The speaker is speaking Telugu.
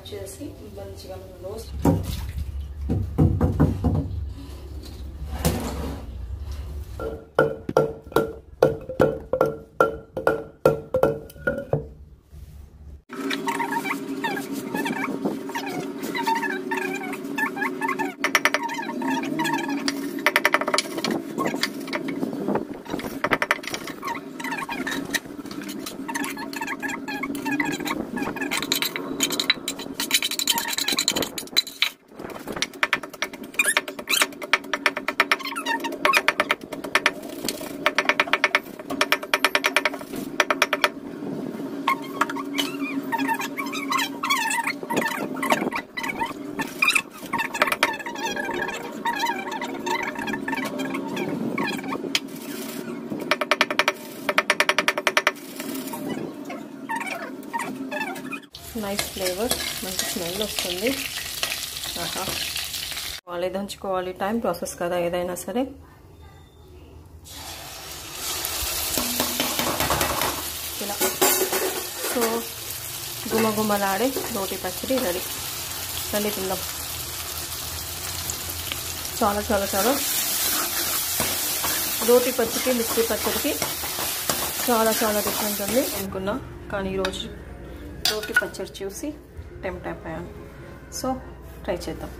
యాడ్ చేసి మంచిగా రోస్ట్ నైస్ ఫ్లేవర్, మంచి స్మెల్ వస్తుంది. వాళ్ళు దంచుకోవాలి, టైం ప్రాసెస్ కదా ఏదైనా సరే. ఇలా సో గుమగుమలాడే రోటి పచ్చడి రెడీ. రండి తిందాం. చాలా చాలా చాలా రోటి పచ్చడికి మిక్సీ పచ్చడికి చాలా చాలా డిఫరెంట్ ఉంది అనుకున్నా, కానీ ఈరోజు రోటి పచ్చడి చూసి టెంప్ట్ అయిపోయాను. సో ట్రై చేద్దాం.